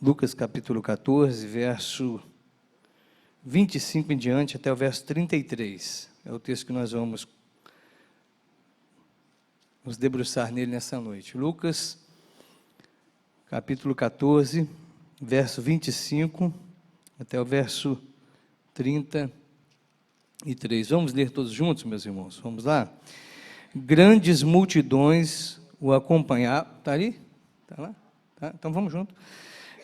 Lucas capítulo 14, verso 25 em diante, até o verso 33. É o texto que nós vamos nos debruçar nele nessa noite. Lucas capítulo 14, verso 25 até o verso 33. Vamos ler todos juntos, meus irmãos? Vamos lá? Grandes multidões o acompanhavam. Está ali? Está lá? Tá? Então vamos junto.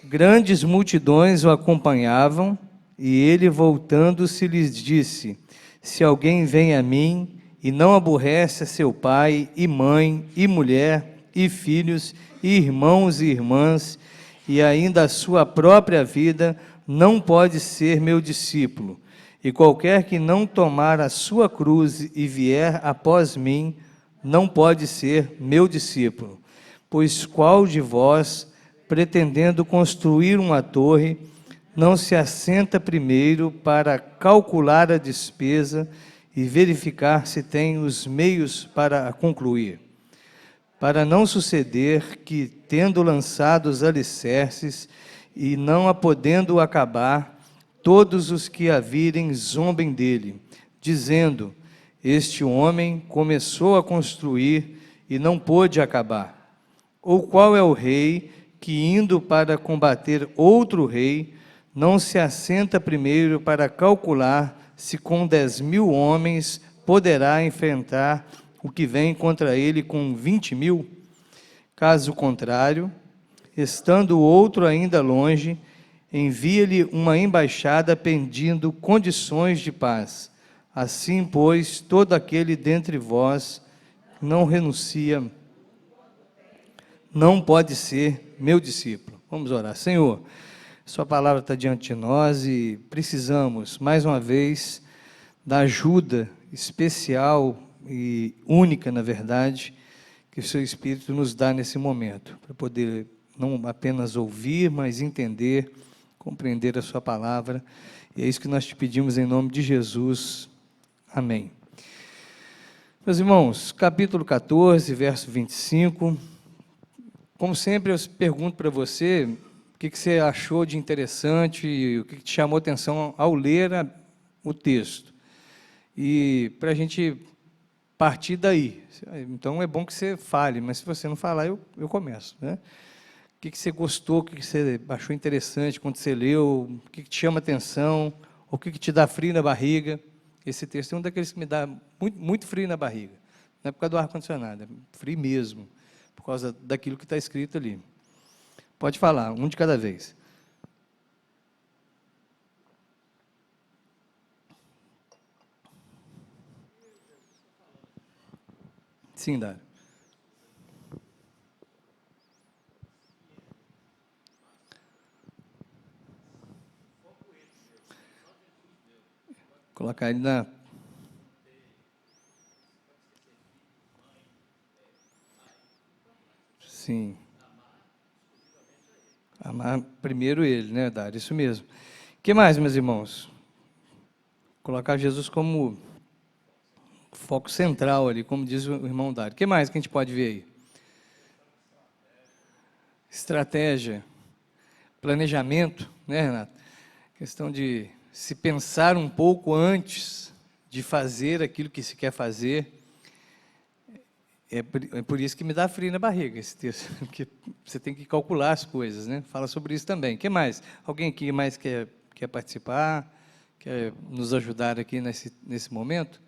Grandes multidões o acompanhavam, e ele, voltando-se, lhes disse: se alguém vem a mim e não aborrece a seu pai, e mãe, e mulher, e filhos, e irmãos e irmãs, e ainda a sua própria vida, não pode ser meu discípulo. E qualquer que não tomar a sua cruz e vier após mim, não pode ser meu discípulo. Pois qual de vós, pretendendo construir uma torre, não se assenta primeiro para calcular a despesa e verificar se tem os meios para a concluir? Para não suceder que, tendo lançado os alicerces e não a podendo acabar, todos os que a virem zombem dele, dizendo: este homem começou a construir e não pôde acabar. Ou qual é o rei que, indo para combater outro rei, não se assenta primeiro para calcular se com 10.000 homens poderá enfrentar o que vem contra ele com 20.000? Caso contrário, estando o outro ainda longe, envia-lhe uma embaixada pedindo condições de paz. Assim, pois, todo aquele dentre vós não renuncia, não pode ser meu discípulo. Vamos orar. Senhor, sua palavra está diante de nós e precisamos, mais uma vez, da ajuda especial e única, na verdade, que o seu Espírito nos dá nesse momento, para poder não apenas ouvir, mas entender, compreender a sua palavra. E é isso que nós te pedimos em nome de Jesus. Amém. Meus irmãos, capítulo 14, verso 25. Como sempre, eu pergunto para você, o que você achou de interessante, o que te chamou a atenção ao ler o texto. E para a gente partir daí. Então, é bom que você fale, mas se você não falar, eu começo, né? O que você gostou, o que você achou interessante quando você leu, o que te chama atenção, o que te dá frio na barriga. Esse texto é um daqueles que me dá muito, muito frio na barriga. Não é por causa do ar-condicionado, é frio mesmo, por causa daquilo que está escrito ali. Pode falar, um de cada vez. Sim, Dário. Colocar ele na... Sim. Amar primeiro ele, né, Dário? Isso mesmo. O que mais, meus irmãos? Colocar Jesus como foco central ali, como diz o irmão Dário. O que mais que a gente pode ver aí? Estratégia, planejamento, né, Renato? Questão de se pensar um pouco antes de fazer aquilo que se quer fazer. É por isso que me dá frio na barriga esse texto, porque você tem que calcular as coisas, né? Fala sobre isso também. O que mais? Alguém aqui mais quer participar? Quer nos ajudar aqui nesse momento?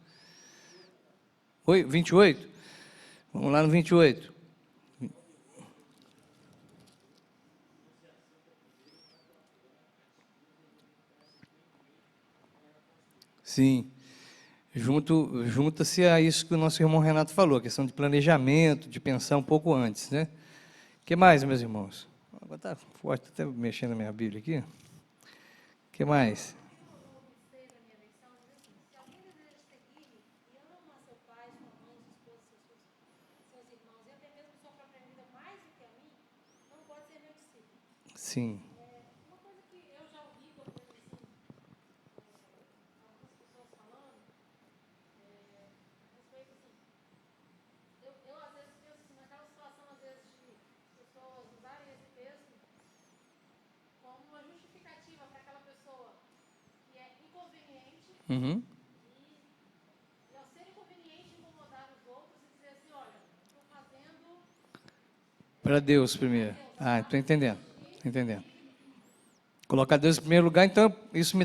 Oi, 28? Vamos lá no 28. Sim. Junta-se a isso que o nosso irmão Renato falou, a questão de planejamento, de pensar um pouco antes, né? O que mais, meus irmãos? Agora está forte, até mexendo na minha Bíblia aqui. O que mais? Sim. Uhum. Para Deus primeiro. Ah, estou entendendo. Tô entendendo. Colocar Deus em primeiro lugar, então isso me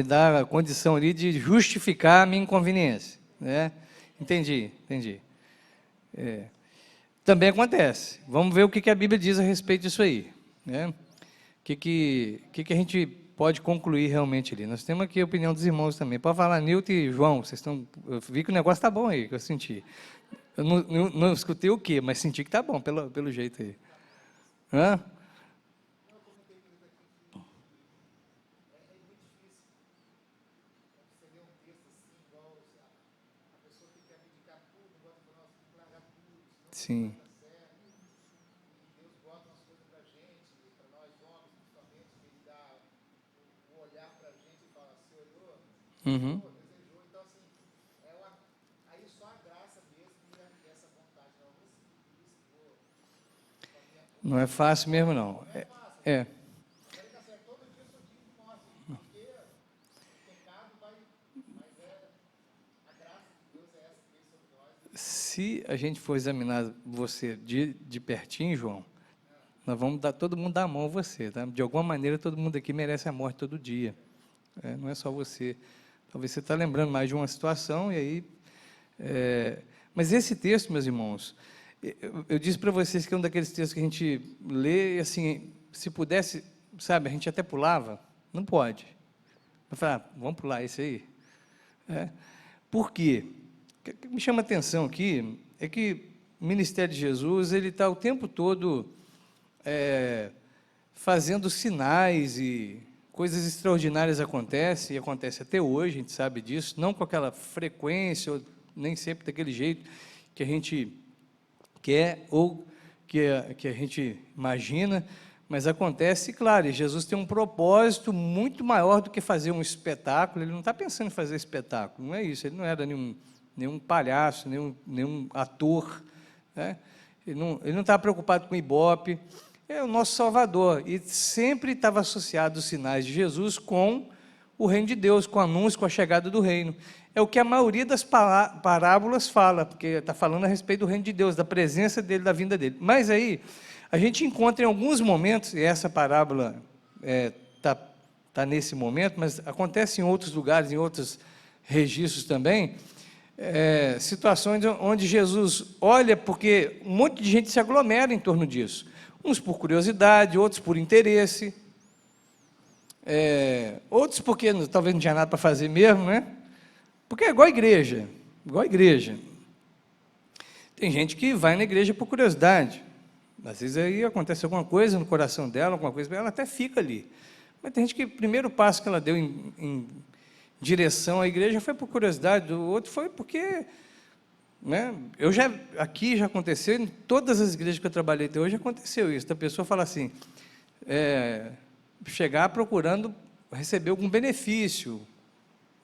dá a condição ali de justificar a minha inconveniência, né? Entendi, entendi. Também acontece. Vamos ver o que a Bíblia diz a respeito disso aí, né? O que a gente pode concluir realmente ali. Nós temos aqui a opinião dos irmãos também. Pode falar, Nilton e João, vocês estão... Eu vi que o negócio está bom aí, que eu senti. Eu não escutei o quê, mas senti que está bom, pelo jeito aí. Hã? Sim. Uhum. Não é fácil mesmo, não. É. Se a gente for examinar você de pertinho, João, nós vamos todo mundo dar a mão a você, tá? De alguma maneira, todo mundo aqui merece a morte todo dia. Não é só você. Talvez você está lembrando mais de uma situação, e aí... mas esse texto, meus irmãos, eu disse para vocês que é um daqueles textos que a gente lê, e assim, se pudesse, sabe, a gente até pulava. Não pode. Eu falei, vamos pular esse aí. Por quê? O que me chama a atenção aqui é que o ministério de Jesus, ele está o tempo todo fazendo sinais, e coisas extraordinárias acontecem, e acontece até hoje, a gente sabe disso, não com aquela frequência, ou nem sempre daquele jeito que a gente quer, ou que a gente imagina, mas acontece, claro, e Jesus tem um propósito muito maior do que fazer um espetáculo. Ele não está pensando em fazer espetáculo, não é isso, ele não era nenhum palhaço, nenhum ator, né? Ele não estava preocupado com Ibope. É o nosso Salvador, e sempre estava associado os sinais de Jesus com o reino de Deus, com o anúncio, com a chegada do reino. É o que a maioria das parábolas fala, porque está falando a respeito do reino de Deus, da presença dele, da vinda dele. Mas aí, a gente encontra em alguns momentos, e essa parábola tá nesse momento, mas acontece em outros lugares, em outros registros também, situações onde Jesus olha, porque um monte de gente se aglomera em torno disso. Uns por curiosidade, outros por interesse, outros porque talvez não tinha nada para fazer mesmo, né? Porque é igual a igreja, igual a igreja. Tem gente que vai na igreja por curiosidade. Às vezes aí acontece alguma coisa no coração dela, alguma coisa, ela até fica ali. Mas tem gente que o primeiro passo que ela deu em direção à igreja foi por curiosidade, o outro foi porque... né? Aqui já aconteceu, em todas as igrejas que eu trabalhei até hoje aconteceu isso, da pessoa fala assim, chegar procurando receber algum benefício,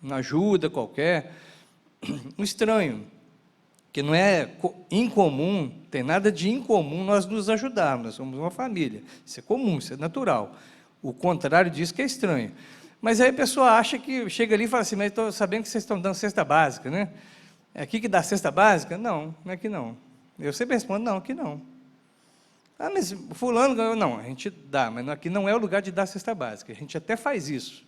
uma ajuda qualquer, um estranho, que não é incomum, tem nada de incomum nós nos ajudarmos, nós somos uma família, isso é comum, isso é natural, o contrário disso que é estranho. Mas aí a pessoa acha que, chega ali e fala assim, mas estou sabendo que vocês estão dando cesta básica, né? É aqui que dá cesta básica? Não, não é aqui não. Eu sempre respondo, não, aqui não. Ah, mas fulano ganhou. Não, a gente dá, mas aqui não é o lugar de dar cesta básica. A gente até faz isso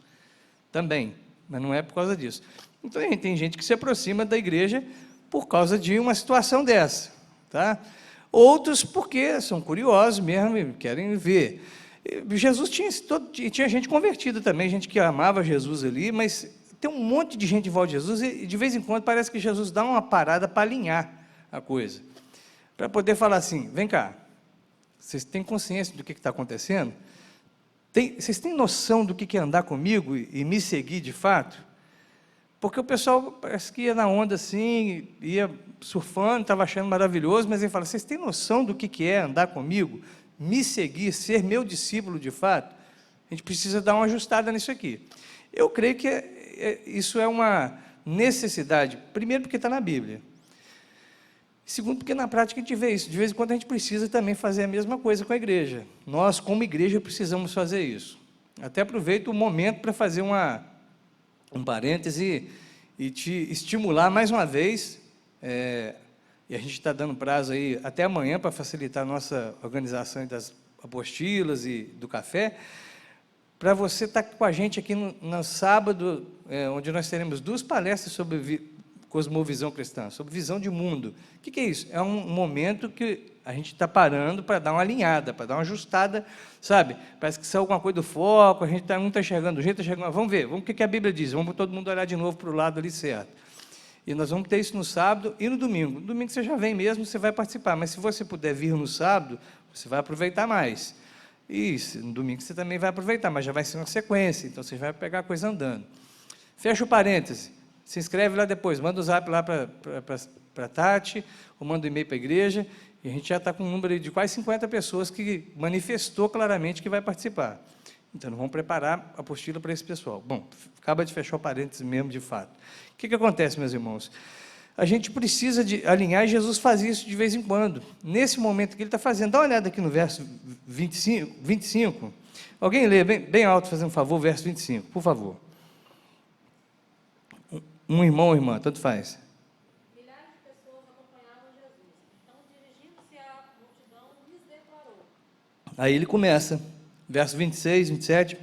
também, mas não é por causa disso. Então, tem gente que se aproxima da igreja por causa de uma situação dessa, tá? Outros porque são curiosos mesmo e querem ver. Jesus tinha gente convertida também, gente que amava Jesus ali, mas tem um monte de gente em volta de Jesus, e de vez em quando parece que Jesus dá uma parada para alinhar a coisa, para poder falar assim, vem cá, vocês têm consciência do que está acontecendo? Vocês têm noção do que é andar comigo e me seguir de fato? Porque o pessoal parece que ia na onda assim, ia surfando, estava achando maravilhoso, mas ele fala, vocês têm noção do que é andar comigo, me seguir, ser meu discípulo de fato? A gente precisa dar uma ajustada nisso aqui. Eu creio que isso é uma necessidade, primeiro porque está na Bíblia, segundo porque na prática a gente vê isso, de vez em quando a gente precisa também fazer a mesma coisa com a igreja, nós como igreja precisamos fazer isso, Até aproveito o momento para fazer um parêntese e te estimular mais uma vez, e a gente está dando prazo aí até amanhã para facilitar a nossa organização das apostilas e do café, para você estar com a gente aqui no sábado, onde nós teremos 2 palestras sobre cosmovisão cristã, sobre visão de mundo. O que é isso? É um momento que a gente está parando para dar uma alinhada, para dar uma ajustada, sabe? Parece que saiu alguma coisa do foco, a gente não está enxergando do jeito, está enxergando. Vamos ver, o que a Bíblia diz, vamos todo mundo olhar de novo para o lado ali certo. E nós vamos ter isso no sábado e no domingo. No domingo você já vem mesmo, você vai participar, mas se você puder vir no sábado, você vai aproveitar mais. E no domingo você também vai aproveitar, mas já vai ser uma sequência, então você vai pegar a coisa andando. Fecha o parêntese, se inscreve lá depois, manda o zap lá para a Tati, ou manda um e-mail para a igreja, e a gente já está com um número de quase 50 pessoas que manifestou claramente que vai participar. Então, nós vamos preparar a apostila para esse pessoal. Bom, acaba de fechar o parênteses mesmo, de fato. O que acontece, meus irmãos? A gente precisa de alinhar, e Jesus faz isso de vez em quando. Nesse momento que ele está fazendo, dá uma olhada aqui no verso 25. Alguém lê bem alto, fazendo um favor, verso 25, por favor. Um irmão ou irmã, tanto faz. Milhares de pessoas acompanhavam Jesus. Então, dirigindo-se à multidão, lhes declarou. Aí ele começa, verso 26, 27,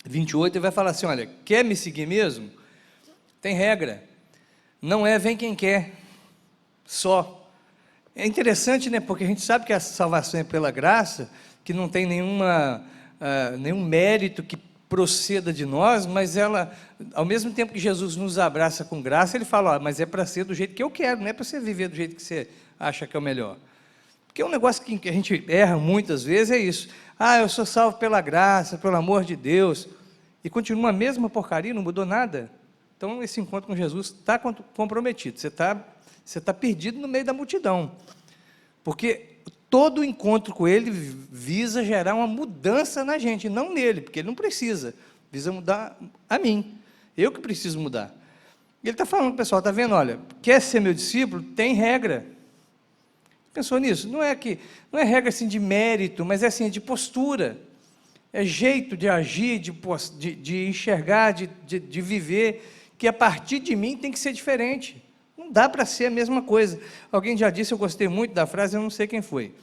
28, ele vai falar assim, olha, quer me seguir mesmo? Tem regra. Não é vem quem quer, só. É interessante, né, porque a gente sabe que a salvação é pela graça, que não tem nenhum mérito que proceda de nós, mas ela, ao mesmo tempo que Jesus nos abraça com graça, ele fala, mas é para ser do jeito que eu quero, não é para você viver do jeito que você acha que é o melhor. Porque um negócio que a gente erra muitas vezes é isso. Eu sou salvo pela graça, pelo amor de Deus, e continua a mesma porcaria, não mudou nada. Então, esse encontro com Jesus está comprometido, você está perdido no meio da multidão, porque todo encontro com ele visa gerar uma mudança na gente, não nele, porque ele não precisa, visa mudar a mim, eu que preciso mudar. E ele está falando, pessoal, está vendo, olha, quer ser meu discípulo, tem regra. Pensou nisso? Não é regra assim de mérito, mas é assim, de postura, é jeito de agir, de enxergar, de viver, que a partir de mim tem que ser diferente. Não dá para ser a mesma coisa. Alguém já disse, eu gostei muito da frase, eu não sei quem foi,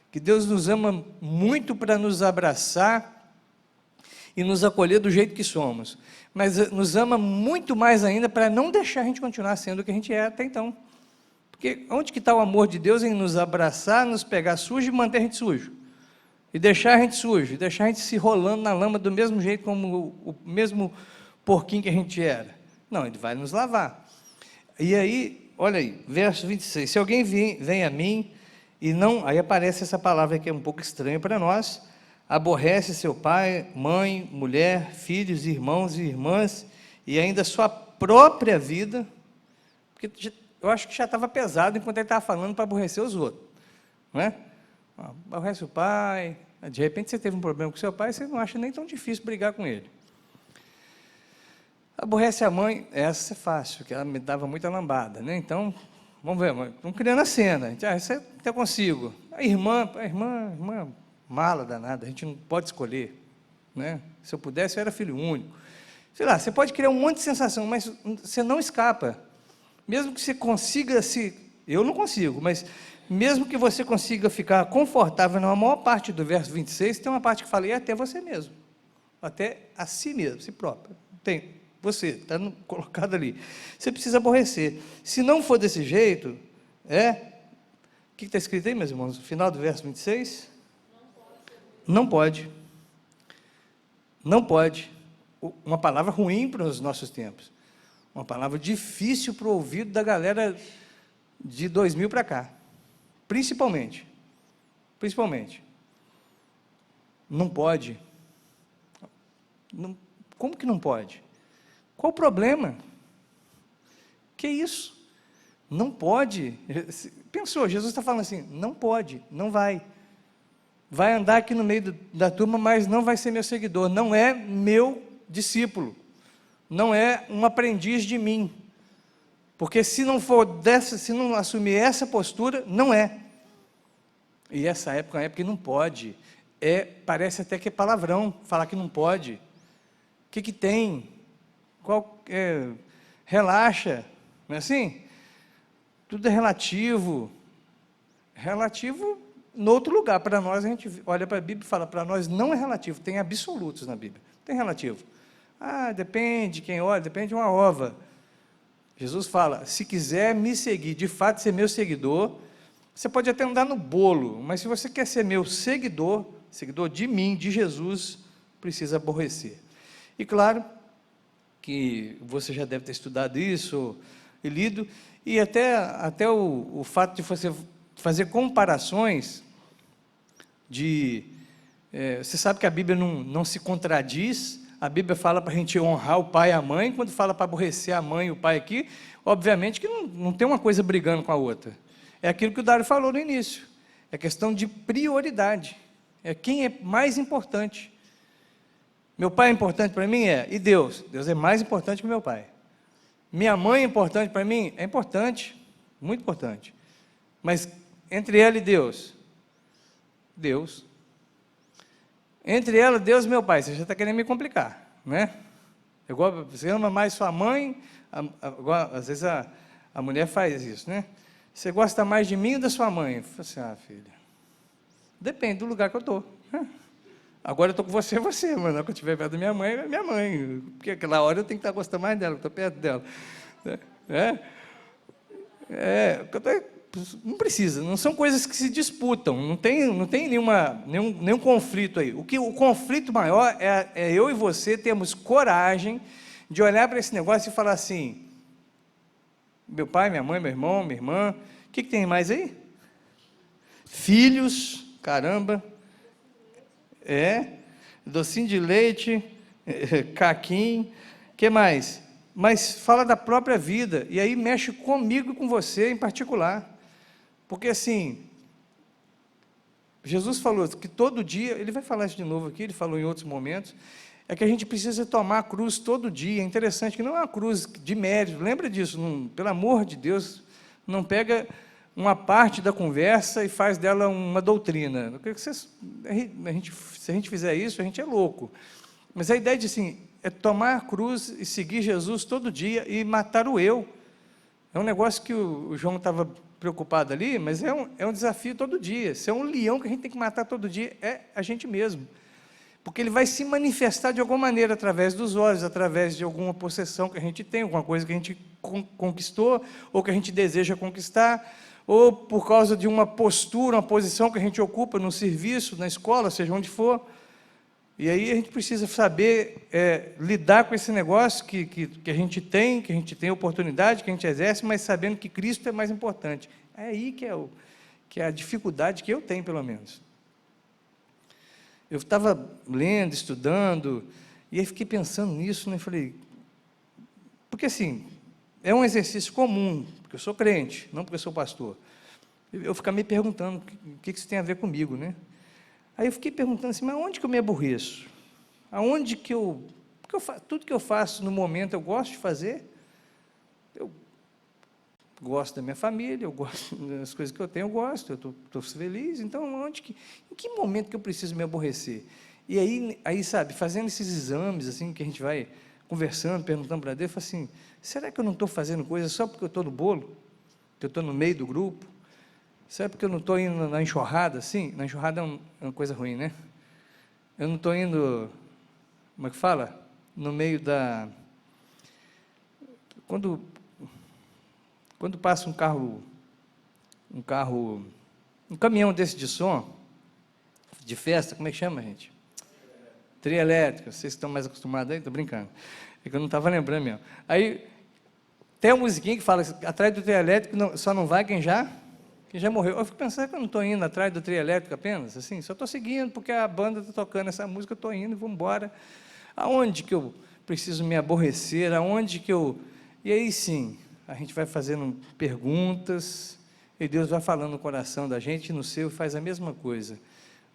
que Deus nos ama muito para nos abraçar e nos acolher do jeito que somos, mas nos ama muito mais ainda para não deixar a gente continuar sendo o que a gente é até então. Porque onde que está o amor de Deus em nos abraçar, nos pegar sujo e manter a gente sujo? E deixar a gente sujo, e deixar a gente se rolando na lama do mesmo jeito como o mesmo porquinho que a gente era. Não, ele vai nos lavar. E aí, olha aí, verso 26, se alguém vem a mim e não, aí aparece essa palavra que é um pouco estranha para nós, aborrece seu pai, mãe, mulher, filhos, irmãos e irmãs, e ainda sua própria vida, porque eu acho que já estava pesado enquanto ele estava falando para aborrecer os outros, não é? Aborrece o pai, de repente você teve um problema com seu pai, você não acha nem tão difícil brigar com ele. Aborrece a mãe, essa é fácil, porque ela me dava muita lambada, né? Então, vamos ver, vamos criando a cena, isso eu até consigo. A irmã, mala danada, a gente não pode escolher, né? Se eu pudesse, eu era filho único. Sei lá, você pode criar um monte de sensação, mas você não escapa. Mesmo que você consiga eu não consigo, mas mesmo que você consiga ficar confortável na maior parte do verso 26, tem uma parte que fala, e até você mesmo, até a si mesmo, si próprio. Tem. Você, está colocado ali. Você precisa aborrecer. Se não for desse jeito, o que está escrito aí, meus irmãos? No final do verso 26? Não pode. Não pode. Uma palavra ruim para os nossos tempos. Uma palavra difícil para o ouvido da galera de 2000 para cá. Principalmente. Não pode. Como que não pode? Qual o problema? Que isso? Não pode. Pensou, Jesus está falando assim, não pode, não vai. Vai andar aqui no meio da turma, mas não vai ser meu seguidor, não é meu discípulo, não é um aprendiz de mim. Porque se não assumir essa postura, não é. E essa época é uma época que não pode. parece até que é palavrão, falar que não pode. O que tem? Relaxa, não é assim? Tudo é relativo. Relativo no outro lugar. Para nós, a gente olha para a Bíblia e fala, para nós não é relativo, tem absolutos na Bíblia. Tem relativo. Depende, quem olha, depende de uma ova. Jesus fala, se quiser me seguir, de fato ser meu seguidor, você pode até andar no bolo, mas se você quer ser meu seguidor, seguidor de mim, de Jesus, precisa aborrecer. E claro que você já deve ter estudado isso e lido, e até o fato de você fazer comparações você sabe que a Bíblia não se contradiz, a Bíblia fala para a gente honrar o pai e a mãe, quando fala para aborrecer a mãe e o pai aqui, obviamente que não tem uma coisa brigando com a outra. É aquilo que o Dário falou no início, é questão de prioridade, é quem é mais importante. Meu pai é importante para mim? E Deus? Deus é mais importante que meu pai. Minha mãe é importante para mim? É importante, muito importante. Mas entre ela e Deus? Deus. Entre ela, Deus e meu pai, você já está querendo me complicar, né? Igual você ama mais sua mãe, às vezes a mulher faz isso, né? Você gosta mais de mim ou da sua mãe? Eu falo assim, filha, depende do lugar que eu estou. Agora eu estou com você, mas na hora que eu estiver perto da minha mãe, é minha mãe, porque aquela hora eu tenho que estar gostando mais dela, eu estou perto dela. Não precisa, não são coisas que se disputam, não tem nenhum conflito aí. O conflito maior é eu e você termos coragem de olhar para esse negócio e falar assim, meu pai, minha mãe, meu irmão, minha irmã, o que tem mais aí? Filhos, caramba, docinho de leite, caquinho, o que mais? Mas fala da própria vida, e aí mexe comigo e com você em particular. Porque assim, Jesus falou que todo dia, ele vai falar isso de novo aqui, ele falou em outros momentos, é que a gente precisa tomar a cruz todo dia. É interessante que não é uma cruz de mérito, lembra disso, pelo amor de Deus, não pega uma parte da conversa e faz dela uma doutrina. Se a gente fizer isso, a gente é louco. Mas a ideia de assim, é tomar a cruz e seguir Jesus todo dia e matar o eu. É um negócio que o João estava preocupado ali, mas é um desafio todo dia. Se é um leão que a gente tem que matar todo dia, é a gente mesmo. Porque ele vai se manifestar de alguma maneira, através dos olhos, através de alguma possessão que a gente tem, alguma coisa que a gente conquistou, ou que a gente deseja conquistar, ou por causa de uma postura, uma posição que a gente ocupa no serviço, na escola, seja onde for. E aí a gente precisa saber lidar com esse negócio que a gente tem oportunidade, que a gente exerce, mas sabendo que Cristo é mais importante. É aí que é a dificuldade que eu tenho, pelo menos. Eu estava lendo, estudando, e aí fiquei pensando nisso, né? Falei, porque assim, é um exercício comum, porque eu sou crente, não porque eu sou pastor. Eu ficar me perguntando o que isso tem a ver comigo, né? Aí eu fiquei perguntando assim, mas onde que eu me aborreço? Aonde que tudo que eu faço no momento eu gosto de fazer, eu gosto da minha família, eu gosto das coisas que eu tenho, eu gosto, eu estou feliz, então em que momento que eu preciso me aborrecer? E aí, sabe, fazendo esses exames, assim, que a gente vai conversando, perguntando para Deus, eu falo assim, será que eu não estou fazendo coisa só porque eu estou no bolo? Que eu estou no meio do grupo? Será porque eu não estou indo na enxurrada, assim? Na enxurrada é uma coisa ruim, né? Eu não estou indo, como é que fala? No meio da... Quando passa um caminhão desse de som, de festa, como é que chama, gente? Trio elétrico, vocês estão mais acostumados aí? Estou brincando. É que eu não estava lembrando mesmo. Aí, tem uma musiquinha que fala, atrás do trio elétrico só não vai quem já morreu. Eu fico pensando que eu não estou indo atrás do trio elétrico apenas, assim, só estou seguindo, porque a banda está tocando essa música, eu estou indo, vamos embora. Aonde que eu preciso me aborrecer? Aonde que eu... E aí sim, a gente vai fazendo perguntas, e Deus vai falando no coração da gente, e no seu faz a mesma coisa.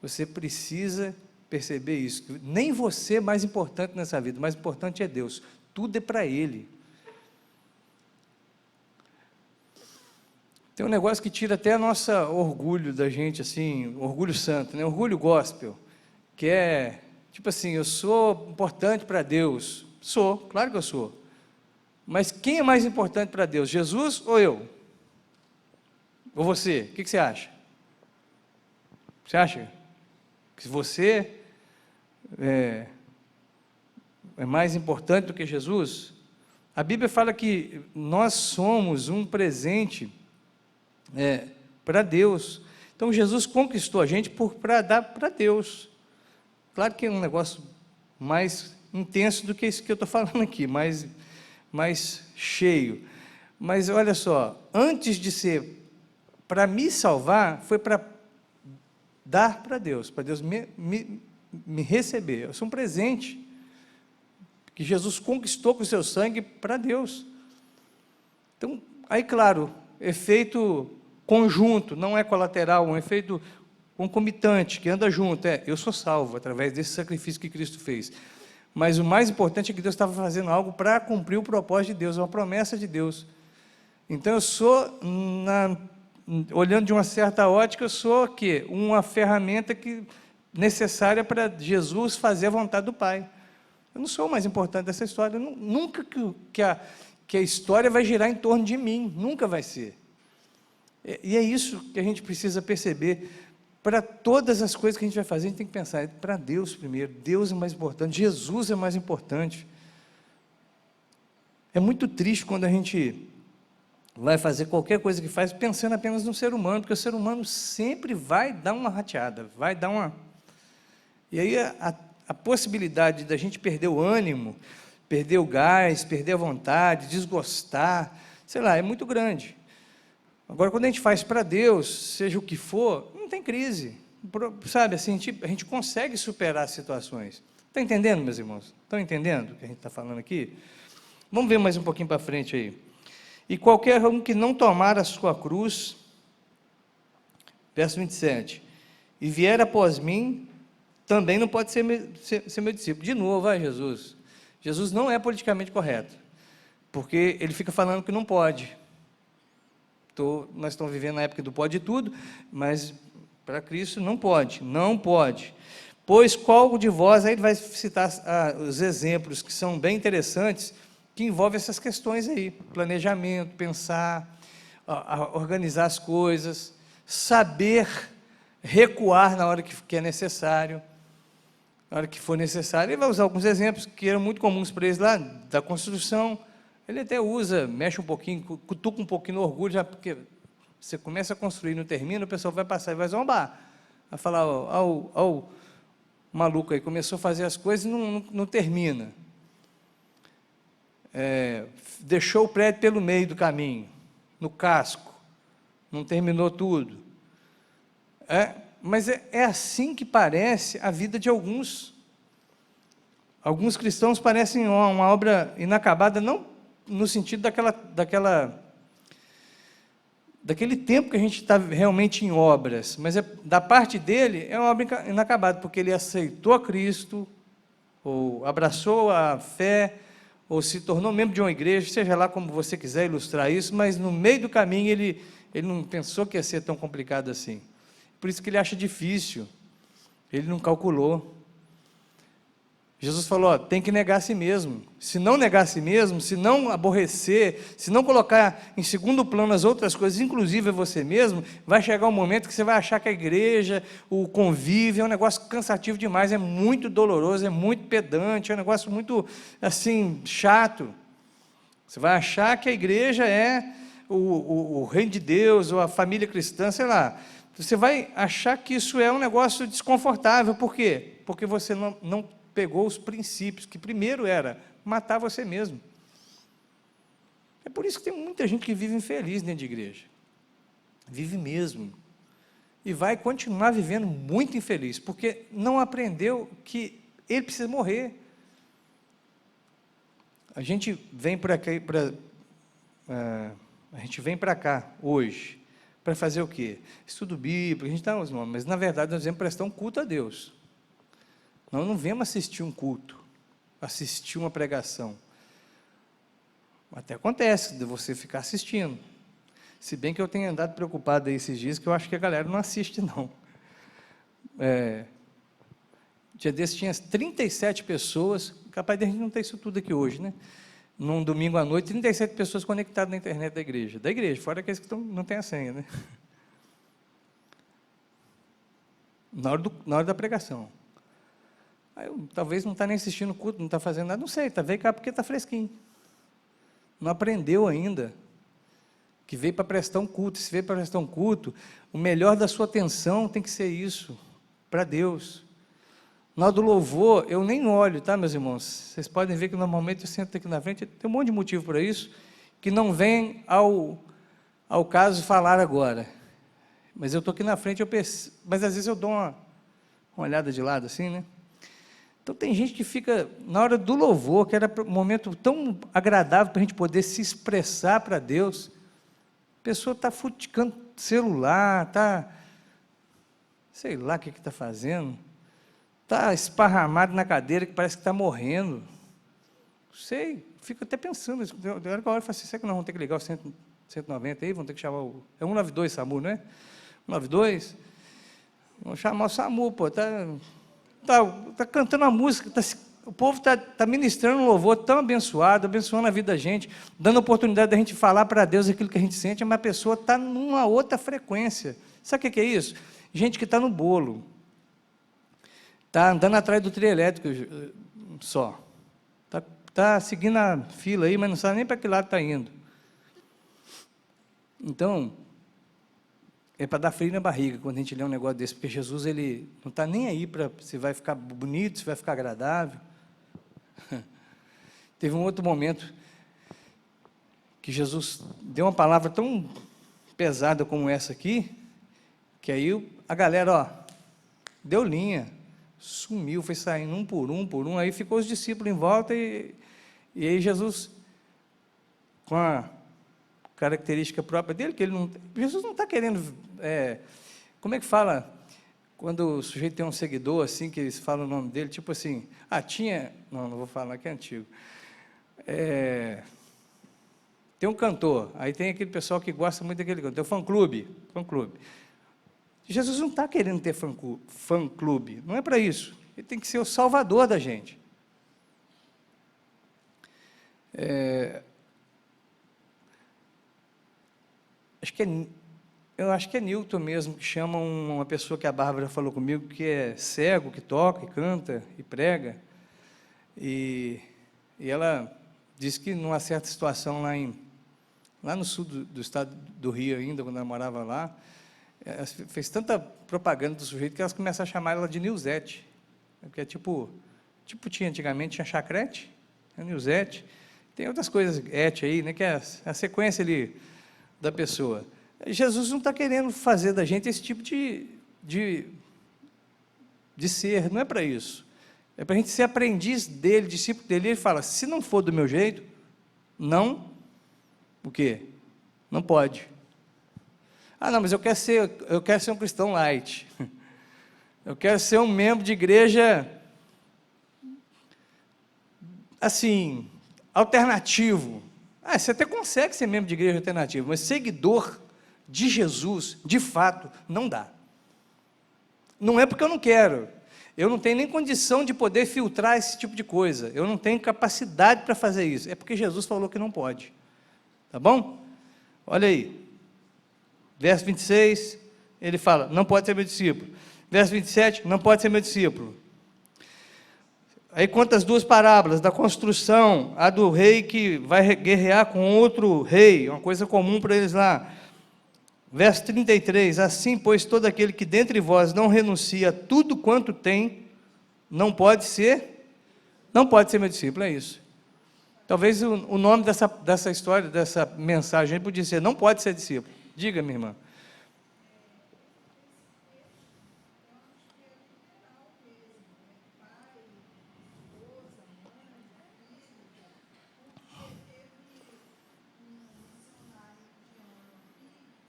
Você precisa perceber isso, que nem você é mais importante nessa vida, o mais importante é Deus, tudo é para Ele. Tem um negócio que tira até nosso orgulho da gente, assim, orgulho santo, né? Orgulho gospel. que é, tipo assim, eu sou importante para Deus. Sou, claro que eu sou. Mas quem é mais importante para Deus, Jesus ou eu? Ou você? O que você acha? Você acha que você é mais importante do que Jesus? A Bíblia fala que nós somos um presente para Deus. Então Jesus conquistou a gente para dar para Deus. Claro que é um negócio mais intenso do que isso que eu estou falando aqui, mais cheio. Mas olha só, antes de ser para me salvar, foi para dar para Deus me receber. Eu sou um presente que Jesus conquistou com o seu sangue para Deus. Então, aí claro, efeito conjunto, não é colateral, um efeito concomitante, que anda junto, eu sou salvo através desse sacrifício que Cristo fez. Mas o mais importante é que Deus estava fazendo algo para cumprir o propósito de Deus, uma promessa de Deus. Então eu sou, olhando de uma certa ótica, eu sou o quê? Uma ferramenta necessária para Jesus fazer a vontade do Pai. Eu não sou o mais importante dessa história, nunca que a história vai girar em torno de mim, nunca vai ser. E é isso que a gente precisa perceber. Para todas as coisas que a gente vai fazer, a gente tem que pensar, para Deus primeiro, Deus é mais importante, Jesus é mais importante. É muito triste quando a gente vai fazer qualquer coisa que faz pensando apenas no ser humano, porque o ser humano sempre vai dar uma rateada, vai dar uma... E aí a possibilidade da gente perder o ânimo, perder o gás, perder a vontade, desgostar, sei lá, é muito grande. Agora, quando a gente faz para Deus, seja o que for, não tem crise, sabe, assim, a gente consegue superar as situações. Está entendendo, meus irmãos? Estão entendendo o que a gente está falando aqui? Vamos ver mais um pouquinho para frente aí. E qualquer um que não tomar a sua cruz, verso 27, e vier após mim, também não pode ser meu discípulo. De novo, vai Jesus. Jesus não é politicamente correto, porque ele fica falando que não pode. Nós estamos vivendo na época do pode tudo, mas para Cristo não pode, não pode. Pois qual de vós, aí ele vai citar os exemplos que são bem interessantes, que envolvem essas questões aí, planejamento, pensar, organizar as coisas, saber recuar na hora que é necessário, na hora que for necessário. Ele vai usar alguns exemplos que eram muito comuns para eles lá, da construção. Ele até usa, mexe um pouquinho, cutuca um pouquinho no orgulho, já porque você começa a construir e não termina, o pessoal vai passar e vai zombar. Vai falar, o maluco aí, começou a fazer as coisas e não termina. Deixou o prédio pelo meio do caminho, no casco, não terminou tudo. Mas é assim que parece a vida de alguns. Alguns cristãos parecem uma obra inacabada, não no sentido daquele tempo que a gente está realmente em obras, mas da parte dele é uma obra inacabada, porque ele aceitou a Cristo, ou abraçou a fé, ou se tornou membro de uma igreja, seja lá como você quiser ilustrar isso, mas no meio do caminho ele não pensou que ia ser tão complicado assim. Por isso que ele acha difícil, ele não calculou. Jesus falou, tem que negar a si mesmo. Se não negar a si mesmo, se não aborrecer, se não colocar em segundo plano as outras coisas, inclusive você mesmo, vai chegar um momento que você vai achar que a igreja, o convívio, é um negócio cansativo demais, é muito doloroso, é muito pedante, é um negócio muito, assim, chato. Você vai achar que a igreja é o reino de Deus, ou a família cristã, sei lá. Você vai achar que isso é um negócio desconfortável. Por quê? Porque você não pegou os princípios, que primeiro era matar você mesmo. É por isso que tem muita gente que vive infeliz dentro de igreja. Vive mesmo. E vai continuar vivendo muito infeliz, porque não aprendeu que ele precisa morrer. A gente vem para cá hoje, para fazer o quê? Estudo bíblico, a gente dá os nomes, mas na verdade nós vamos prestar um culto a Deus. Nós não vemos assistir um culto, assistir uma pregação. Até acontece de você ficar assistindo. Se bem que eu tenho andado preocupado aí esses dias, que eu acho que a galera não assiste, não. Dia desse tinha 37 pessoas, capaz de a gente não ter isso tudo aqui hoje, né? Num domingo à noite, 37 pessoas conectadas na internet da igreja, fora aqueles que não têm a senha, né? Na hora da pregação. Aí, talvez não está nem assistindo o culto, não está fazendo nada, não sei, veio cá porque está fresquinho. Não aprendeu ainda que veio para prestar um culto. Se veio para prestar um culto, o melhor da sua atenção tem que ser isso, para Deus. Na hora do louvor, eu nem olho, tá, meus irmãos? Vocês podem ver que normalmente eu sento aqui na frente, tem um monte de motivo para isso, que não vem ao caso falar agora. Mas eu estou aqui na frente, mas às vezes eu dou uma olhada de lado assim, né? Então tem gente que fica, na hora do louvor, que era um momento tão agradável para a gente poder se expressar para Deus, a pessoa está futicando celular, está, sei lá o que está fazendo, está esparramado na cadeira que parece que está morrendo. Sei, fico até pensando, de hora que eu olho e falo assim, será que nós vamos ter que ligar o 190 aí, vamos ter que chamar é 192 SAMU, não é? 192? Vamos chamar o SAMU, pô, tá cantando a música, o povo está ministrando um louvor tão abençoado, abençoando a vida da gente, dando a oportunidade da gente falar para Deus aquilo que a gente sente, mas a pessoa está numa outra frequência. Sabe o que é isso? Gente que está no bolo, está andando atrás do trio elétrico só, está seguindo a fila aí, mas não sabe nem para que lado está indo. Então, é para dar frio na barriga quando a gente lê um negócio desse, porque Jesus, ele não está nem aí para se vai ficar bonito, se vai ficar agradável. Teve um outro momento que Jesus deu uma palavra tão pesada como essa aqui, que aí a galera, deu linha, sumiu, foi saindo um por um, aí ficou os discípulos em volta, e aí Jesus, com a característica própria dele, que Jesus não está querendo, como é que fala, quando o sujeito tem um seguidor, assim, que eles falam o nome dele, tipo assim, não vou falar, que é antigo, tem um cantor, aí tem aquele pessoal que gosta muito daquele cantor, tem o fã-clube. Jesus não está querendo ter fã-clube, não é para isso, ele tem que ser o salvador da gente. Eu acho que é Newton mesmo, que chama uma pessoa que a Bárbara falou comigo, que é cego, que toca, e canta, e prega, e ela disse que numa certa situação lá no sul do estado do Rio ainda, quando ela morava lá, ela fez tanta propaganda do sujeito que elas começaram a chamar ela de Nilzete, que é tipo tinha antigamente, tinha chacrete, Nilzete, tem outras coisas, aí, né, que é a sequência ali da pessoa. Jesus não está querendo fazer da gente esse tipo de ser, não é para isso. É para a gente ser aprendiz dele, discípulo dele. Ele fala, se não for do meu jeito, não, o quê? Não pode. Não, mas eu quero ser um cristão light. Eu quero ser um membro de igreja, assim, alternativo. Você até consegue ser membro de igreja alternativa, mas seguidor de Jesus, de fato, não dá. Não é porque eu não quero. Eu não tenho nem condição de poder filtrar esse tipo de coisa. Eu não tenho capacidade para fazer isso. É porque Jesus falou que não pode. Tá bom? Olha aí. Verso 26, ele fala, não pode ser meu discípulo. Verso 27, não pode ser meu discípulo. Aí conta as duas parábolas, da construção, a do rei que vai guerrear com outro rei, uma coisa comum para eles lá. Verso 33, assim, pois, todo aquele que dentre vós não renuncia a tudo quanto tem, não pode ser meu discípulo, é isso. Talvez o nome dessa história, dessa mensagem, podia ser, não pode ser discípulo. Diga, minha irmã.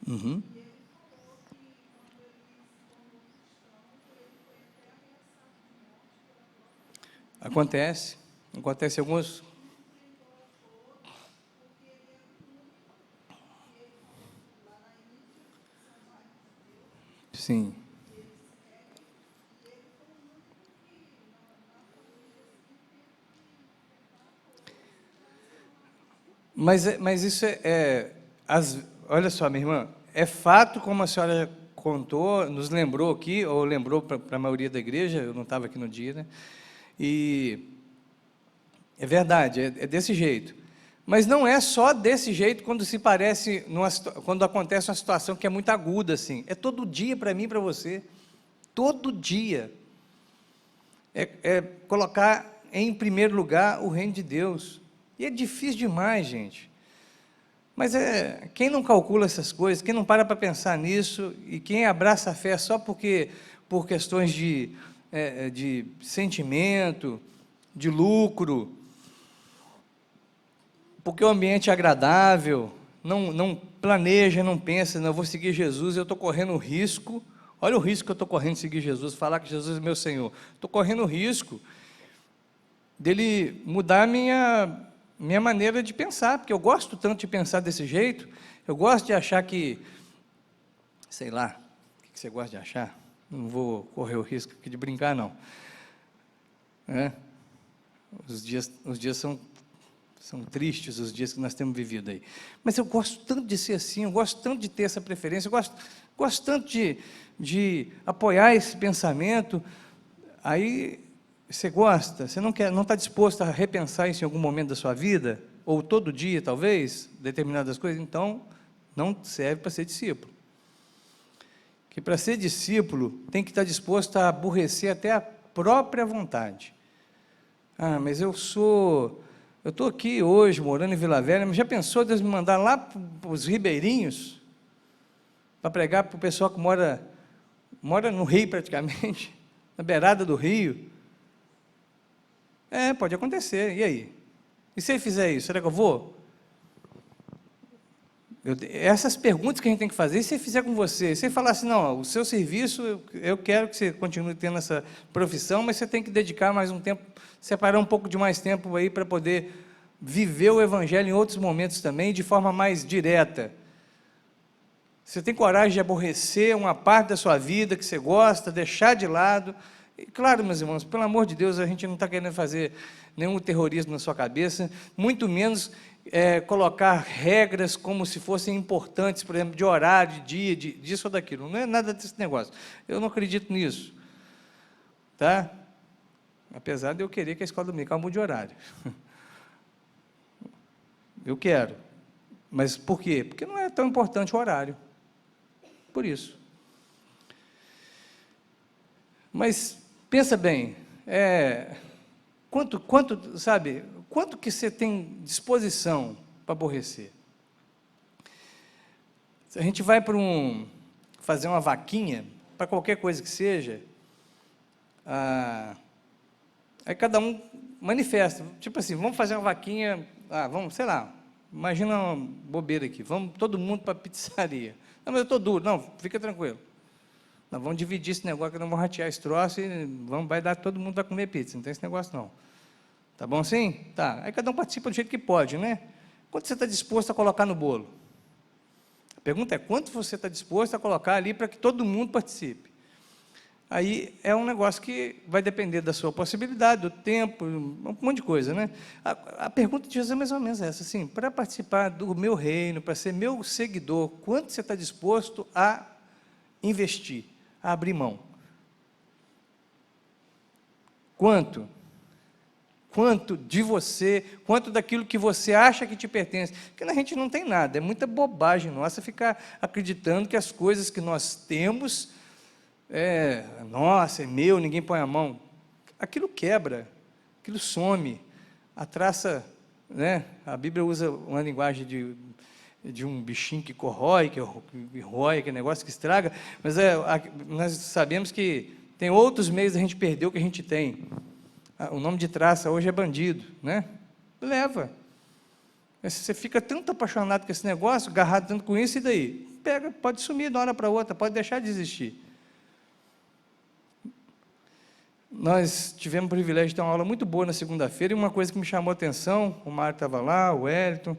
Uhum. Acontece alguns. Sim. Mas isso olha só, minha irmã, é fato, como a senhora contou, nos lembrou aqui, ou lembrou para a maioria da igreja, eu não estava aqui no dia, né? E é verdade, é desse jeito. Mas não é só desse jeito quando se parece, quando acontece uma situação que é muito aguda, assim. É todo dia para mim e para você. Todo dia. É colocar em primeiro lugar o reino de Deus. E é difícil demais, gente. Mas quem não calcula essas coisas, quem não para pensar nisso, e quem abraça a fé só por questões de sentimento, de lucro, porque o ambiente é agradável, não planeja, não pensa, não, eu vou seguir Jesus, eu estou correndo risco, olha o risco que eu estou correndo de seguir Jesus, falar que Jesus é meu Senhor, estou correndo o risco dele mudar a minha maneira de pensar, porque eu gosto tanto de pensar desse jeito, eu gosto de achar que, sei lá, o que você gosta de achar? Não vou correr o risco aqui de brincar, não. Os dias são tristes, os dias que nós temos vivido aí. Mas eu gosto tanto de ser assim, eu gosto tanto de ter essa preferência, eu gosto tanto de apoiar esse pensamento. Aí, você gosta, você não está disposto a repensar isso em algum momento da sua vida, ou todo dia, talvez, determinadas coisas, então, não serve para ser discípulo. Que para ser discípulo, tem que estar disposto a aborrecer até a própria vontade. Ah, mas eu estou aqui hoje, morando em Vila Velha, mas já pensou Deus me mandar lá para os ribeirinhos, para pregar para o pessoal que mora no Rio praticamente, na beirada do rio? Pode acontecer, e aí? E se ele fizer isso, será que eu vou? Essas perguntas que a gente tem que fazer, e se ele fizer com você? Se ele falar assim, não, o seu serviço, eu quero que você continue tendo essa profissão, mas você tem que dedicar mais um tempo, separar um pouco de mais tempo aí para poder viver o Evangelho em outros momentos também, de forma mais direta. Você tem coragem de aborrecer uma parte da sua vida que você gosta, deixar de lado. E, claro, meus irmãos, pelo amor de Deus, a gente não está querendo fazer nenhum terrorismo na sua cabeça, muito menos colocar regras como se fossem importantes, por exemplo, de horário, de dia, disso ou daquilo. Não é nada desse negócio. Eu não acredito nisso. Tá? Apesar de eu querer que a escola dominical mude de horário. Eu quero. Mas por quê? Porque não é tão importante o horário. Por isso. Mas pensa bem, quanto que você tem disposição para aborrecer? Se a gente vai fazer uma vaquinha, para qualquer coisa que seja, aí cada um manifesta, tipo assim, vamos fazer uma vaquinha, vamos, sei lá, imagina uma bobeira aqui, vamos todo mundo para a pizzaria. Não, mas eu estou duro, não, fica tranquilo. Nós vamos dividir esse negócio, que nós vamos ratear esse troço e todo mundo vai comer pizza, não tem esse negócio não. Tá bom assim? Tá. Aí cada um participa do jeito que pode, né? Quanto você está disposto a colocar no bolo? A pergunta é, quanto você está disposto a colocar ali para que todo mundo participe? Aí é um negócio que vai depender da sua possibilidade, do tempo, um monte de coisa, né? A pergunta de Jesus é mais ou menos essa, assim, para participar do meu reino, para ser meu seguidor, quanto você está disposto a investir, a abrir mão? Quanto? Quanto de você, quanto daquilo que você acha que te pertence? Porque a gente não tem nada, é muita bobagem nossa ficar acreditando que as coisas que nós temos, nossa, é meu, ninguém põe a mão. Aquilo quebra, aquilo some, a traça, né? A Bíblia usa uma linguagem de um bichinho que corrói, que rói, aquele negócio que estraga, mas nós sabemos que tem outros meios da gente perder o que a gente tem. O nome de traça hoje é bandido, né? Leva. Você fica tanto apaixonado com esse negócio, agarrado tanto com isso, e daí? Pega, pode sumir de uma hora para outra, pode deixar de existir. Nós tivemos o privilégio de ter uma aula muito boa na segunda-feira, e uma coisa que me chamou a atenção, o Mário estava lá, o Wellington,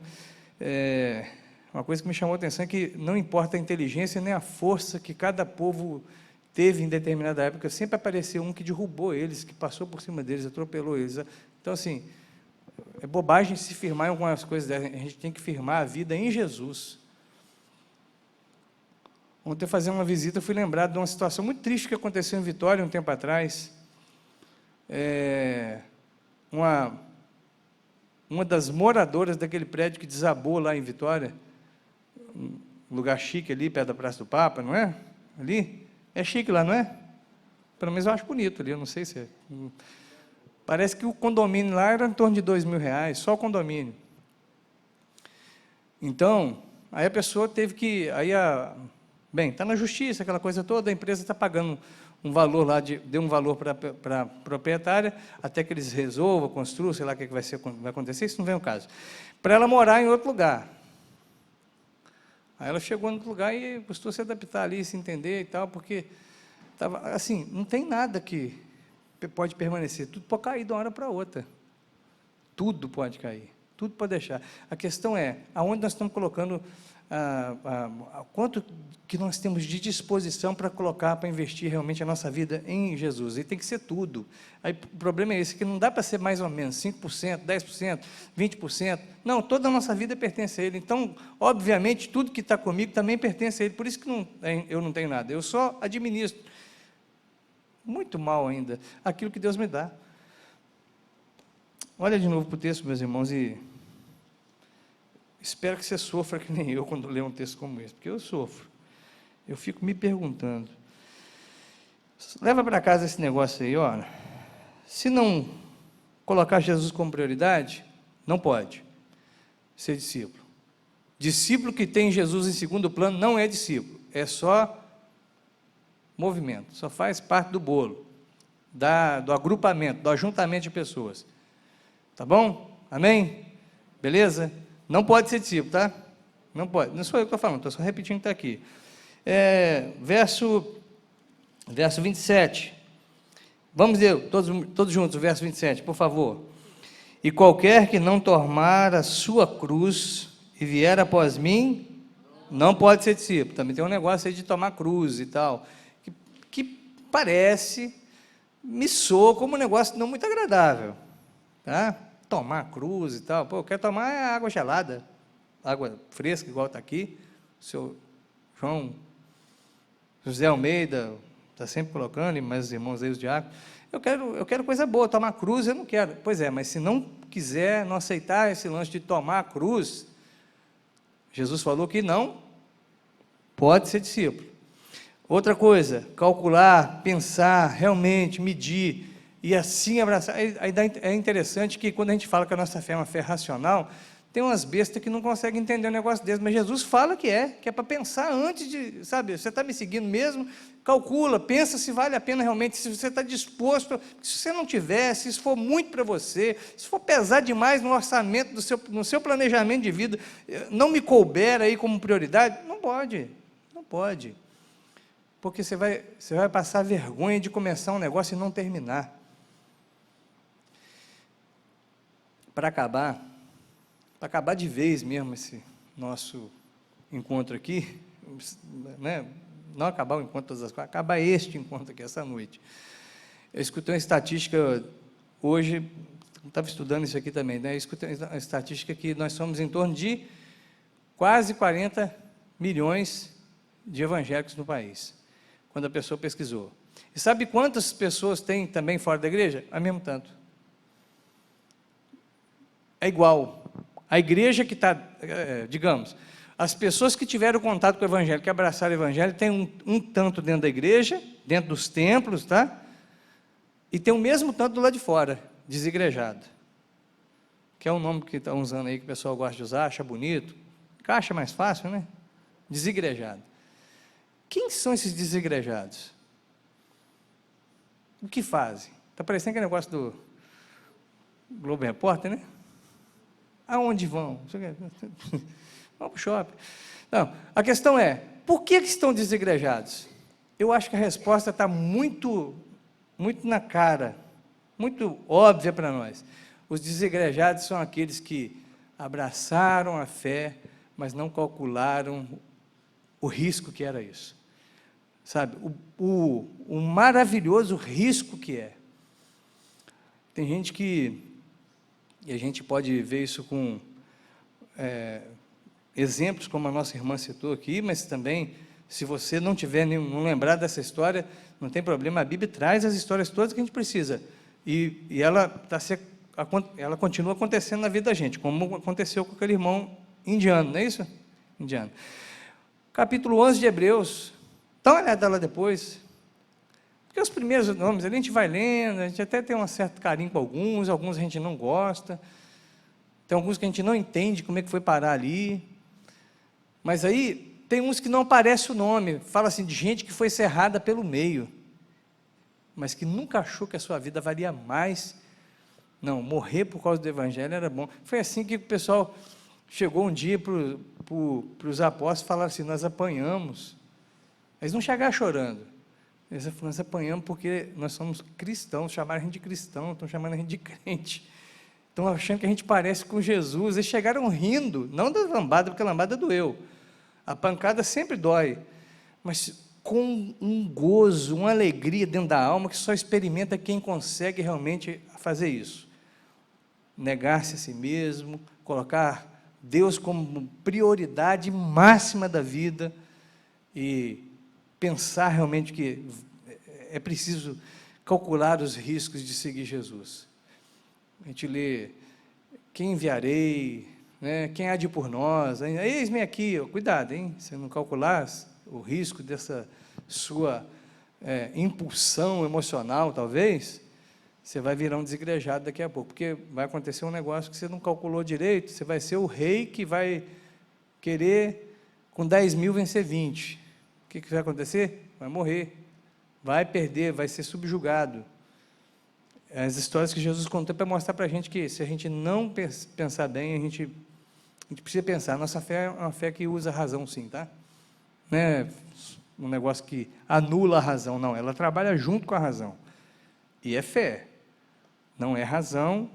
uma coisa que me chamou a atenção é que não importa a inteligência nem a força que cada povo teve em determinada época, sempre apareceu um que derrubou eles, que passou por cima deles, atropelou eles. Então, assim, É bobagem se firmar em algumas coisas dessas. A gente tem que firmar a vida em Jesus. Ontem, fazendo uma visita, eu fui lembrado de uma situação muito triste que aconteceu em Vitória, um tempo atrás. Uma das moradoras daquele prédio que desabou lá em Vitória, um lugar chique ali, perto da Praça do Papa, não é? Ali? É chique lá, não é? Pelo menos eu acho bonito ali, eu não sei se é. Parece que o condomínio lá era em torno de R$ 2.000, só o condomínio. Então, aí a pessoa teve que... Bem, está na justiça, aquela coisa toda, a empresa está pagando um valor lá, deu um valor para a proprietária, até que eles resolvam, construam, sei lá o que vai acontecer, isso não vem ao caso. Para ela morar em outro lugar. Aí ela chegou em outro lugar e custou se adaptar ali, se entender e tal, porque estava assim, não tem nada que pode permanecer, tudo pode cair de uma hora para outra. Tudo pode cair, tudo pode deixar. A questão é, aonde nós estamos colocando, quanto que nós temos de disposição para colocar, para investir realmente a nossa vida em Jesus. E tem que ser tudo. Aí, o problema é esse, que não dá para ser mais ou menos 5%, 10%, 20%. Não, toda a nossa vida pertence a Ele. Então, obviamente, tudo que está comigo também pertence a Ele. Por isso que eu não tenho nada. Eu só administro, muito mal ainda, aquilo que Deus me dá. Olha de novo para o texto, meus irmãos, e espero que você sofra que nem eu quando lê um texto como esse, porque eu sofro. Eu fico me perguntando. Leva para casa esse negócio aí, ó. Se não colocar Jesus como prioridade, não pode ser discípulo. Discípulo que tem Jesus em segundo plano não é discípulo, é só movimento, só faz parte do bolo, do agrupamento, do ajuntamento de pessoas. Tá bom? Amém? Beleza? Não pode ser discípulo, tá? Não pode. Não sou eu que estou falando, estou só repetindo que está aqui. Verso 27. Vamos ler todos juntos o verso 27, por favor. E qualquer que não tomar a sua cruz e vier após mim, não pode ser discípulo. Também tem um negócio aí de tomar cruz e tal, que parece, me soa como um negócio não muito agradável. Tá? Tomar cruz e tal. Pô, eu quero tomar água gelada, água fresca, igual está aqui. O seu José Almeida está sempre colocando, e mais os irmãos aí, os diáconos. Eu quero coisa boa, tomar cruz eu não quero. Pois é, mas se não quiser, não aceitar esse lance de tomar a cruz, Jesus falou que não pode ser discípulo. Outra coisa, calcular, pensar, realmente, medir, e assim abraçar. É interessante que quando a gente fala que a nossa fé é uma fé racional, tem umas bestas que não conseguem entender um negócio desse, mas Jesus fala que é para pensar antes de, sabe, você está me seguindo mesmo? Calcula, pensa se vale a pena realmente, se você está disposto, se você não tiver, se isso for muito para você, se for pesar demais no orçamento, no seu planejamento de vida, não me couber aí como prioridade, não pode, porque você vai passar vergonha de começar um negócio e não terminar. Para acabar de vez mesmo esse nosso encontro aqui, né? Não acabar o encontro todas as coisas, acabar este encontro aqui, essa noite. Eu escutei uma estatística hoje, estava estudando isso aqui também, né? Eu escutei uma estatística que nós somos em torno de quase 40 milhões de evangélicos no país, quando a pessoa pesquisou. E sabe quantas pessoas tem também fora da igreja? A mesmo tanto. É igual. A igreja que está, digamos, as pessoas que tiveram contato com o evangelho, que abraçaram o evangelho, tem um tanto dentro da igreja, dentro dos templos, tá? E tem o mesmo tanto do lado de fora, desigrejado. Que é um nome que estão usando aí, que o pessoal gosta de usar, acha bonito. Acha mais fácil, né? Desigrejado. Quem são esses desigrejados? O que fazem? Está parecendo aquele negócio do Globo Repórter, né? Aonde vão? Vão para o shopping. Não, a questão é, por que estão desigrejados? Eu acho que a resposta está muito na cara, muito óbvia para nós. Os desigrejados são aqueles que abraçaram a fé, mas não calcularam o risco que era isso. Sabe, o maravilhoso risco que é. Tem gente que E a gente pode ver isso com exemplos, como a nossa irmã citou aqui, mas também, se você não tiver não lembrar dessa história, não tem problema, a Bíblia traz as histórias todas que a gente precisa. E ela continua acontecendo na vida da gente, como aconteceu com aquele irmão indiano, não é isso? Indiano. Capítulo 11 de Hebreus, dá uma olhada lá depois, porque os primeiros nomes ali a gente vai lendo, a gente até tem um certo carinho com alguns a gente não gosta, tem alguns que a gente não entende como é que foi parar ali, mas aí tem uns que não aparece o nome, fala assim de gente que foi cerrada pelo meio, mas que nunca achou que a sua vida valia mais. Não, morrer por causa do Evangelho era bom. Foi assim que o pessoal chegou um dia para os apóstolos e falaram assim, nós apanhamos. Eles não chegaram chorando. Eles falaram, nós apanhamos porque nós somos cristãos, chamaram a gente de cristão, estão chamando a gente de crente. Estão achando que a gente parece com Jesus. Eles chegaram rindo, não da lambada, porque a lambada doeu. A pancada sempre dói, mas com um gozo, uma alegria dentro da alma que só experimenta quem consegue realmente fazer isso. Negar-se a si mesmo, colocar Deus como prioridade máxima da vida e pensar realmente que é preciso calcular os riscos de seguir Jesus. A gente lê, quem enviarei, né? Quem há de ir por nós, eis-me aqui, cuidado, hein? Se não calcular o risco dessa sua impulsão emocional, talvez, você vai virar um desigrejado daqui a pouco, porque vai acontecer um negócio que você não calculou direito, você vai ser o rei que vai querer, com 10 mil, vencer 20. O que vai acontecer? Vai morrer, vai perder, vai ser subjugado. As histórias que Jesus contou para mostrar para a gente que, se a gente não pensar bem, a gente precisa pensar. Nossa fé é uma fé que usa a razão, sim, tá? Não é um negócio que anula a razão, não. Ela trabalha junto com a razão. E é fé. Não é razão,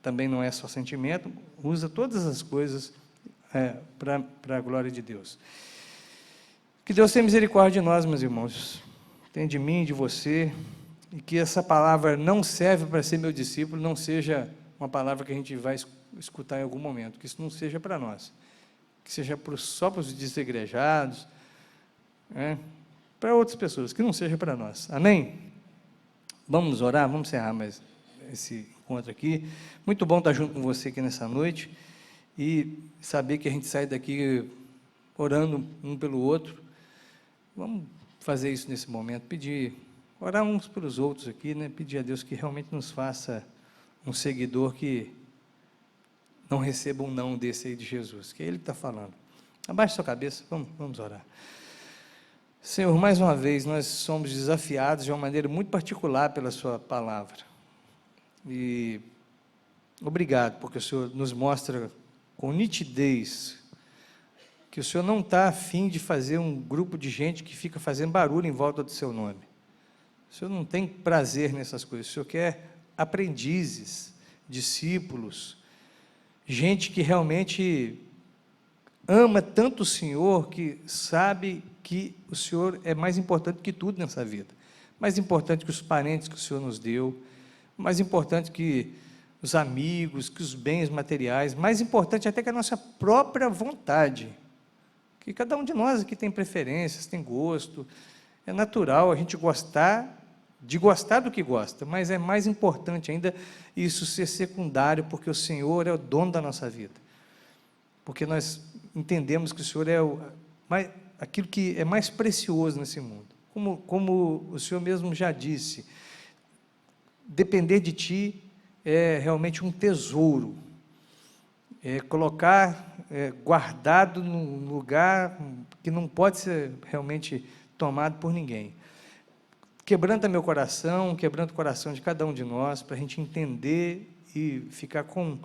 também não é só sentimento, usa todas as coisas para a glória de Deus. Que Deus tenha misericórdia de nós, meus irmãos. Tem de mim, de você, e que essa palavra não serve para ser meu discípulo, não seja uma palavra que a gente vai escutar em algum momento, que isso não seja para nós, que seja só para os desigrejados, para outras pessoas, que não seja para nós. Amém? Vamos orar, vamos encerrar mais esse encontro aqui. Muito bom estar junto com você aqui nessa noite e saber que a gente sai daqui orando um pelo outro. Vamos fazer isso nesse momento, orar uns pelos outros aqui, né? Pedir a Deus que realmente nos faça um seguidor que não receba um não desse aí de Jesus, que é Ele que está falando. Abaixe sua cabeça, vamos orar. Senhor, mais uma vez, nós somos desafiados de uma maneira muito particular pela sua palavra. E obrigado, porque o Senhor nos mostra com nitidez que o Senhor não está a fim de fazer um grupo de gente que fica fazendo barulho em volta do seu nome. O Senhor não tem prazer nessas coisas. O Senhor quer aprendizes, discípulos, gente que realmente ama tanto o Senhor, que sabe que o Senhor é mais importante que tudo nessa vida, mais importante que os parentes que o Senhor nos deu, mais importante que os amigos, que os bens materiais, mais importante até que a nossa própria vontade, que cada um de nós aqui tem preferências, tem gosto, é natural a gente gostar do que gosta, mas é mais importante ainda isso ser secundário, porque o Senhor é o dono da nossa vida, porque nós entendemos que o Senhor é aquilo que é mais precioso nesse mundo, como o Senhor mesmo já disse, depender de Ti é realmente um tesouro, colocar guardado num lugar que não pode ser realmente tomado por ninguém. Quebranta meu coração, quebranta o coração de cada um de nós, para a gente entender e ficar com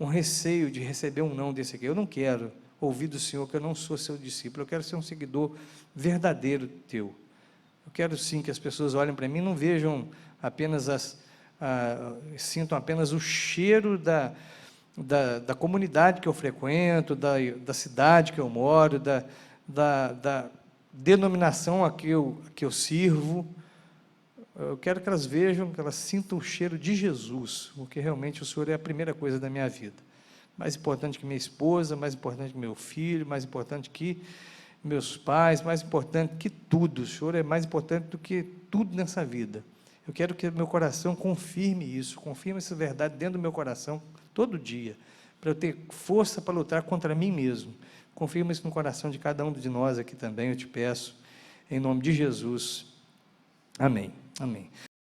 receio de receber um não desse aqui. Eu não quero ouvir do Senhor que eu não sou seu discípulo, eu quero ser um seguidor verdadeiro teu. Eu quero sim que as pessoas olhem para mim e não vejam apenas sintam apenas o cheiro da comunidade que eu frequento, da cidade que eu moro, da denominação a que eu sirvo, eu quero que elas vejam, que elas sintam o cheiro de Jesus, porque realmente o Senhor é a primeira coisa da minha vida. Mais importante que minha esposa, mais importante que meu filho, mais importante que meus pais, mais importante que tudo. O Senhor é mais importante do que tudo nessa vida. Eu quero que meu coração confirme isso, confirme essa verdade dentro do meu coração, todo dia, para eu ter força para lutar contra mim mesmo. Confirma isso no coração de cada um de nós aqui também, eu te peço, em nome de Jesus. Amém. Amém.